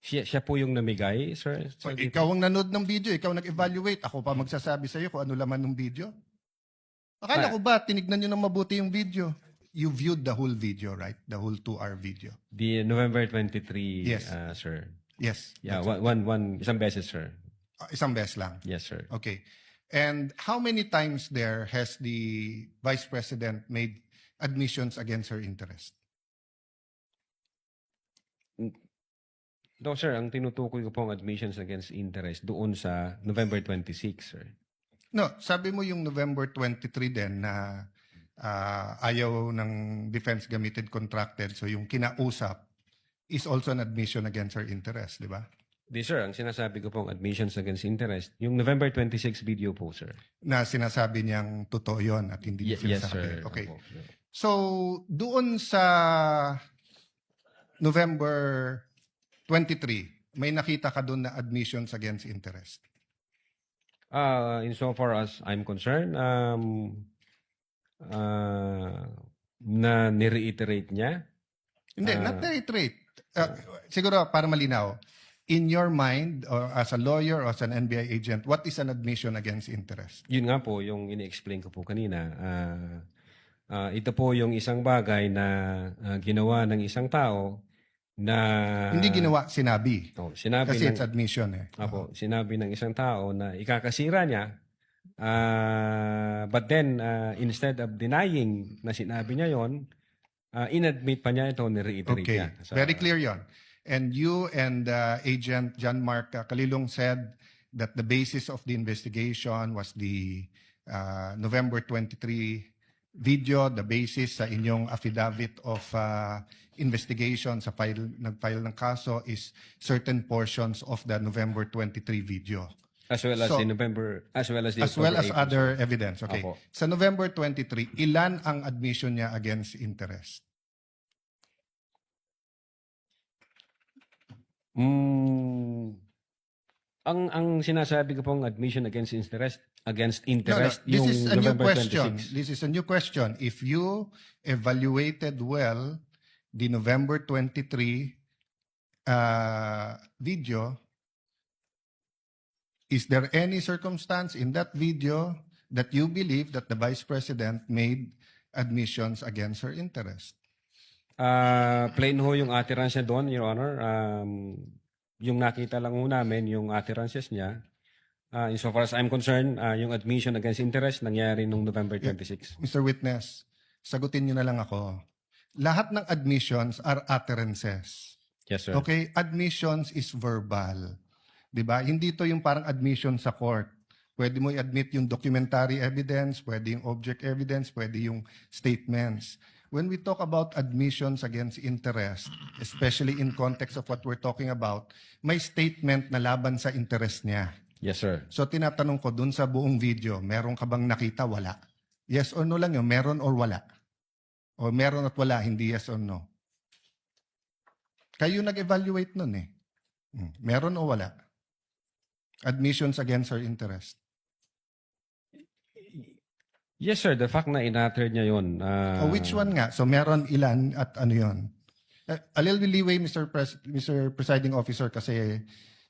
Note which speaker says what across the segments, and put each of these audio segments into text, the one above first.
Speaker 1: Siya po yung namigay, sir?
Speaker 2: So,
Speaker 1: Sir,
Speaker 2: ikaw ang nanood ng video, ikaw nag-evaluate. Ako pa magsasabi sa iyo kung ano laman ng video. Akala ko ba, tinignan nyo ng mabuti yung video? You viewed the whole video, right? The whole 2-hour video.
Speaker 1: The November 23,
Speaker 2: Yes.
Speaker 1: Sir.
Speaker 2: Yes.
Speaker 1: Yeah,
Speaker 2: that's-
Speaker 1: isang beses, sir.
Speaker 2: Isang beses lang.
Speaker 1: Yes, sir.
Speaker 2: Okay. And how many times there has the Vice President made admissions against her interest?
Speaker 1: No, sir, ang tinutukoy ko po ang admissions against interest doon sa November 26, sir.
Speaker 2: No, sabi mo yung November 23 din na ayaw ng defense gamitin contracted. So yung kinausap is also an admission against her interest, di ba?
Speaker 1: Di, sir, ang sinasabi ko pong admissions against interest, yung November 26 video po, sir.
Speaker 2: Na sinasabi niyang totoo yon at hindi niya
Speaker 1: Yes,
Speaker 2: sinasabi.
Speaker 1: sir.
Speaker 2: Okay.
Speaker 1: Opo.
Speaker 2: So, doon sa November 23, may nakita ka doon na admissions against interest.
Speaker 1: Insofar as I'm concerned, na nireiterate niya.
Speaker 2: Hindi, not reiterate. Siguro, para malinaw, in your mind, or as a lawyer or as an NBI agent, what is an admission against interest?
Speaker 1: Yun nga po, yung ini-explain ko po kanina. Ito po yung isang bagay na ginawa ng isang tao na...
Speaker 2: Hindi ginawa, sinabi.
Speaker 1: Sinabi
Speaker 2: Kasi
Speaker 1: ng,
Speaker 2: it's admission eh.
Speaker 1: sinabi ng isang tao na ikakasira niya. But then, instead of denying na sinabi niya yon, inadmit pa niya ito, ni-reiterate
Speaker 2: Okay,
Speaker 1: niya.
Speaker 2: very clear yon. And you and Agent John Mark Kalilong said that the basis of the investigation was the November 23 video, the basis sa inyong affidavit of investigation sa nag-file ng kaso is certain portions of the November 23 video.
Speaker 1: As well as
Speaker 2: So,
Speaker 1: the November, as well as the
Speaker 2: As well
Speaker 1: October
Speaker 2: as
Speaker 1: 8,
Speaker 2: other evidence. Okay.
Speaker 1: Apo.
Speaker 2: Sa November 23, ilan ang admission niya against interest?
Speaker 1: Ang sinasabi ko pong admission against interest
Speaker 2: This
Speaker 1: yung
Speaker 2: is a new
Speaker 1: November
Speaker 2: question.
Speaker 1: 26.
Speaker 2: This is a new question. If you evaluated well the November 23 video, is there any circumstance in that video that you believe that the Vice President made admissions against her interest?
Speaker 1: Plain ho yung utterance niya doon, Your Honor. Yung nakita lang ho namin, yung utterances niya. Insofar as I'm concerned, yung admission against interest nangyari nung November 26.
Speaker 2: Mr. Witness, sagutin niyo na lang ako. Lahat ng admissions are utterances.
Speaker 1: Yes, sir.
Speaker 2: Okay? Admissions is verbal. 'Di ba? Hindi to yung parang admission sa court. Pwede mo i-admit yung documentary evidence, pwede yung object evidence, pwede yung statements. When we talk about admissions against interest, especially in context of what we're talking about, may statement na laban sa interest niya.
Speaker 1: Yes, sir.
Speaker 2: So tinatanong ko dun sa buong video, meron ka bang nakita? Wala. Yes or no lang yun, meron or wala. O meron at wala, hindi yes or no. Kayo nag-evaluate nun eh. Meron o wala? Admissions against her interest.
Speaker 1: Yes, sir. The fact na in-utter niya yun.
Speaker 2: O which one nga? So meron ilan at ano yun? A little leeway, Mr. Presiding Officer, kasi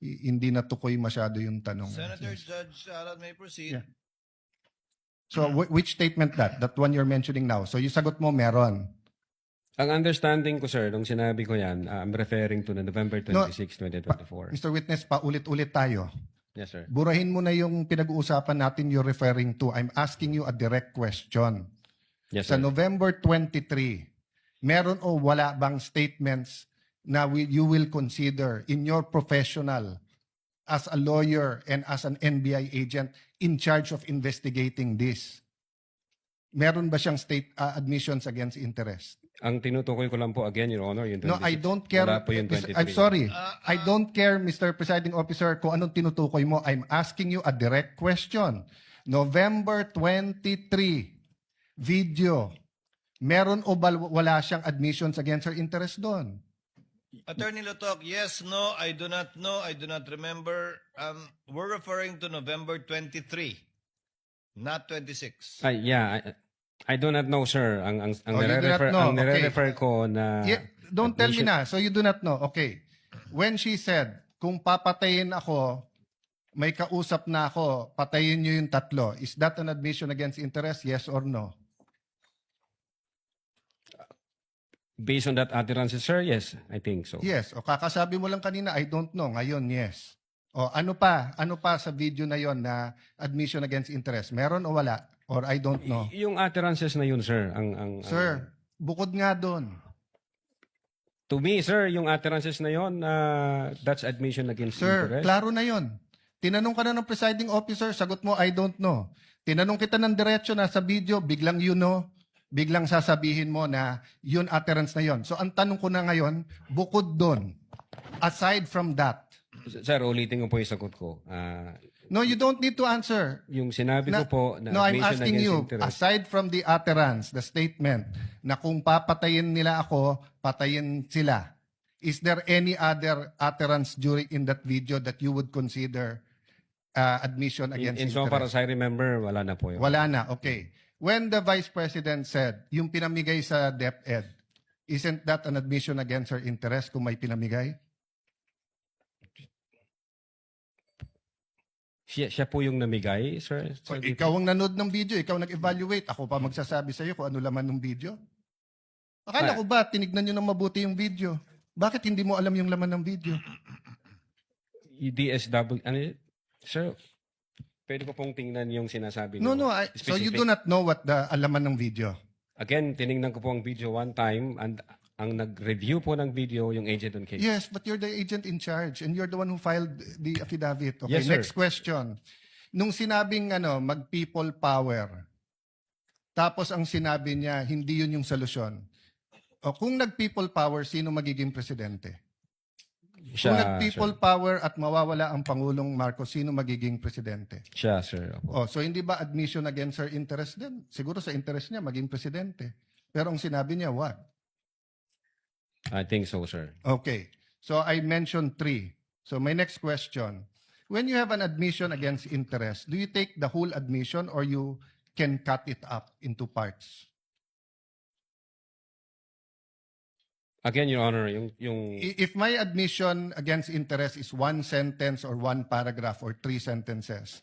Speaker 2: hindi natukoy masyado yung tanong.
Speaker 3: Senator Judge Arad may proceed.
Speaker 2: Yeah. So which statement that? That one you're mentioning now. So yung sagot mo, meron.
Speaker 1: Ang understanding ko, sir, nung sinabi ko yan, I'm referring to the November 26, 2024.
Speaker 2: Mr. Witness, paulit-ulit tayo.
Speaker 1: Yes, sir.
Speaker 2: Burahin mo na yung pinag-uusapan natin you're referring to. I'm asking you a direct question.
Speaker 1: Yes,
Speaker 2: Sa
Speaker 1: sir.
Speaker 2: November 23, meron o wala bang statements na you will consider in your professional as a lawyer and as an NBI agent in charge of investigating this? Meron ba siyang admissions against interest?
Speaker 1: Ang tinutukoy ko lang po again, Your Honor, yung 26.
Speaker 2: No, I don't care.
Speaker 1: Wala po yung 23.
Speaker 2: I'm sorry. I don't care, Mr. Presiding Officer, kung anong tinutukoy mo. I'm asking you a direct question. November 23 video. Meron o wala siyang admissions against her interest doon?
Speaker 3: Attorney Lotok, yes, no, I do not know, I do not remember. We're referring to November 23, not 26.
Speaker 1: Yeah, I do not know, sir. Ang
Speaker 2: Oh, you do not know.
Speaker 1: nire-refer
Speaker 2: Okay.
Speaker 1: ko na...
Speaker 2: Don't tell me na. So you do not know. Okay. when she said, kung papatayin ako, may kausap na ako, patayin niyo yung tatlo, is that an admission against interest, yes or no?
Speaker 1: Based on that utterances, sir, yes, I think so.
Speaker 2: Yes. O kakasabi mo lang kanina, I don't know. Ngayon, yes. O ano pa? Ano pa sa video na yon na admission against interest? Meron o wala? Or I don't know?
Speaker 1: Yung utterances na yun, sir, ang
Speaker 2: Sir, bukod nga doon.
Speaker 1: to me, sir, yung utterances na yun, that's admission against
Speaker 2: Sir,
Speaker 1: interest.
Speaker 2: klaro na yon. Tinanong ka na ng presiding officer, sagot mo, I don't know. Tinanong kita ng diretso na sa video, biglang you know, biglang sasabihin mo na yun utterance na yon. So ang tanong ko na ngayon, bukod doon, aside from that,
Speaker 1: Sir, ulitin ko po yung sagot ko.
Speaker 2: no, you don't need to answer.
Speaker 1: Yung sinabi ko po na
Speaker 2: No, I'm
Speaker 1: admission
Speaker 2: asking
Speaker 1: against
Speaker 2: you,
Speaker 1: interest.
Speaker 2: aside from the utterance, the statement, na kung papatayin nila ako, patayin sila, is there any other utterance during in that video that you would consider admission against
Speaker 1: In so far
Speaker 2: interest?
Speaker 1: as I remember, wala na po yun.
Speaker 2: Wala na, okay. When the Vice President said, yung pinamigay sa DepEd, isn't that an admission against her interest kung may pinamigay?
Speaker 1: Siya po yung namigay, sir?
Speaker 2: So,
Speaker 1: Sir,
Speaker 2: ikaw ang nanood ng video, ikaw nag-evaluate, ako pa magsasabi sa iyo kung ano laman ng video. Akala ko ba, tinignan nyo ng mabuti yung video? Bakit hindi mo alam yung laman ng video?
Speaker 1: DSW, sir, pwede ko pong tingnan yung sinasabi
Speaker 2: No,
Speaker 1: niyo.
Speaker 2: so you
Speaker 1: Specific.
Speaker 2: do not know what the alaman ng video.
Speaker 1: Again, tiningnan ko po ang video one time and ang nag-review po ng video yung agent on case.
Speaker 2: Yes, but you're the agent in charge and you're the one who filed the affidavit. Okay,
Speaker 1: Yes, sir.
Speaker 2: next question. Nung sinabing mag-people power, tapos ang sinabi niya, hindi yun yung solusyon. O kung nag-people power, sino magiging presidente? Kung nag-people power at mawawala ang Pangulong Marcos, sino magiging presidente?
Speaker 1: Siya, sir. Opo.
Speaker 2: Oh, so hindi ba admission against her interest din? Siguro sa interest niya maging presidente. Pero ang sinabi niya, what?
Speaker 1: I think so, sir.
Speaker 2: Okay. So I mentioned 3. So my next question. When you have an admission against interest, do you take the whole admission or you can cut it up into parts?
Speaker 1: Again, Your Honor, yung
Speaker 2: If my admission against interest is 1 sentence or 1 paragraph or 3 sentences,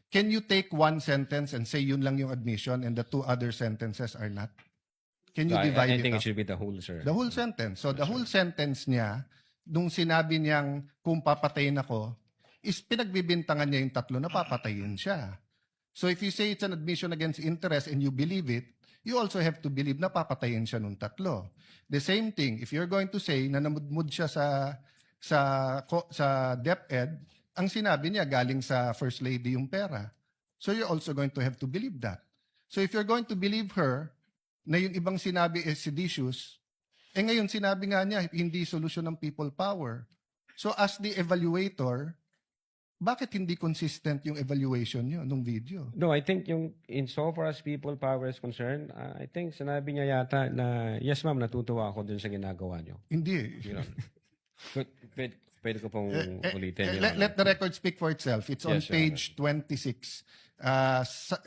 Speaker 2: can you take 1 sentence and say yun lang yung admission and the 2 other sentences are not? Can you divide
Speaker 1: I
Speaker 2: it
Speaker 1: think
Speaker 2: up?
Speaker 1: it should be the whole, sir.
Speaker 2: The whole sentence. So the whole sentence niya, nung sinabi niyang kung papatayin ako, is pinagbibintangan niya yung tatlo na papatayin siya. So if you say it's an admission against interest and you believe it, you also have to believe na papatayin siya nung tatlo. The same thing, if you're going to say na namudmud siya sa DepEd, ang sinabi niya galing sa First Lady yung pera. So you're also going to have to believe that. So if you're going to believe her, na yung ibang sinabi is seditious, ngayon sinabi nga niya, hindi solusyon ng people power. So as the evaluator, bakit hindi consistent yung evaluation niyo nung video?
Speaker 1: No, I think yung in so far as people power is concerned, I think sinabi niya yata na, yes ma'am, natutuwa ako dun sa ginagawa niyo.
Speaker 2: Hindi.
Speaker 1: Your Honor. Pwede ko pong ulitin. Your Honor.
Speaker 2: Let the record speak for itself. It's on
Speaker 1: Yes, Your
Speaker 2: page 26.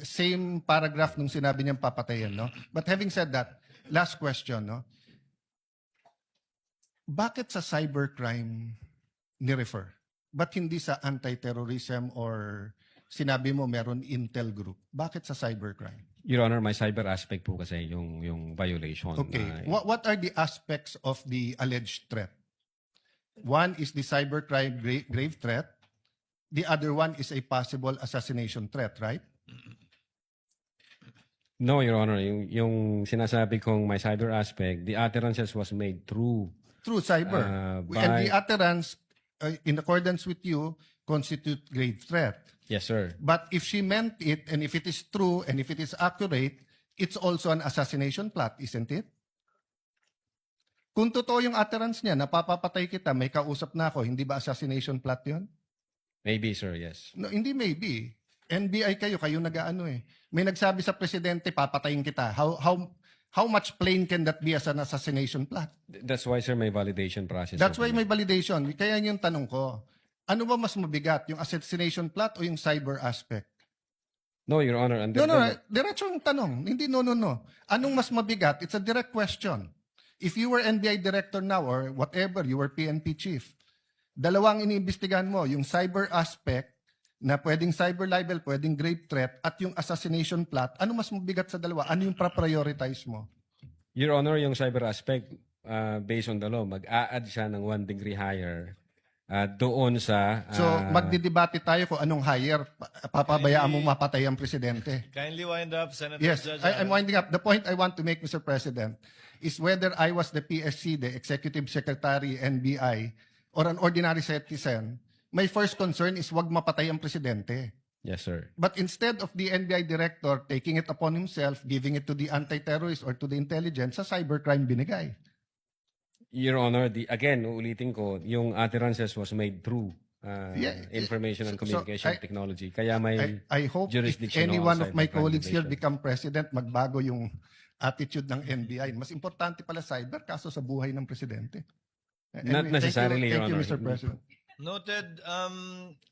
Speaker 2: Same paragraph nung sinabi niyang papatayin, no? But having said that, last question, no? Bakit sa cybercrime ni-refer? Ba't hindi sa anti-terrorism or sinabi mo meron intel group? Bakit sa cybercrime?
Speaker 1: Your Honor, my cyber aspect po kasi yung violation.
Speaker 2: Okay. What are the aspects of the alleged threat? One is the cybercrime grave threat. The other one is a possible assassination threat, right?
Speaker 1: No, Your Honor, yung sinasabi kong my cyber aspect, the utterances was made through
Speaker 2: Through cyber. And the utterance, in accordance with you, constitute grave threat.
Speaker 1: Yes, sir.
Speaker 2: But if she meant it, and if it is true, and if it is accurate, it's also an assassination plot, isn't it? Kung totoo yung utterance niya, napapapatay kita, may kausap na ako, hindi ba assassination plot yun?
Speaker 1: Maybe, sir, yes.
Speaker 2: No, hindi maybe. NBI kayo nag-aano eh. May nagsabi sa presidente, papatayin kita. How much plain can that be as an assassination plot?
Speaker 1: That's why, sir, may validation process.
Speaker 2: That's why may validation. Kaya yung tanong ko, ano ba mas mabigat, yung assassination plot o yung cyber aspect?
Speaker 1: No, Your Honor.
Speaker 2: No, diretso yung tanong. Hindi no. Anong mas mabigat? It's a direct question. If you were NBI director now or whatever, you were PNP chief, dalawang iniimbestigahan mo, yung cyber aspect na pwedeng cyber libel, pwedeng grave threat, at yung assassination plot. Ano mas mabigat sa dalawa? Ano yung prioritize mo?
Speaker 1: Your Honor, yung cyber aspect, based on the law, mag-a-add siya ng 1 degree higher doon sa...
Speaker 2: So, magdidebate tayo kung anong higher. Papabayaan mong mapatay ang presidente.
Speaker 3: Kindly wind up, Senator
Speaker 2: Yes,
Speaker 3: Judge
Speaker 2: I'm
Speaker 3: Allen.
Speaker 2: winding up. The point I want to make, Mr. President, is whether I was the PSC, the Executive Secretary, NBI, or an ordinary citizen, my first concern is wag mapatay ang presidente.
Speaker 1: Yes, sir.
Speaker 2: But instead of the NBI director taking it upon himself, giving it to the anti-terrorist or to the intelligence, sa cybercrime binigay.
Speaker 1: Your Honor, again, uulitin ko, yung utterances was made through
Speaker 2: Yeah,
Speaker 1: information and
Speaker 2: so
Speaker 1: communication technology. Kaya may
Speaker 2: I hope if
Speaker 1: jurisdiction
Speaker 2: any
Speaker 1: on
Speaker 2: one of my
Speaker 1: cybercrime
Speaker 2: colleagues here
Speaker 1: division.
Speaker 2: become president, magbago yung attitude ng NBI. Mas importante pala cyber kaso sa buhay ng presidente.
Speaker 1: Not necessarily, Your
Speaker 2: Thank you,
Speaker 1: Honor.
Speaker 2: Mr. President.
Speaker 3: Noted.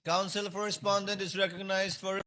Speaker 3: Counsel for respondent is recognized for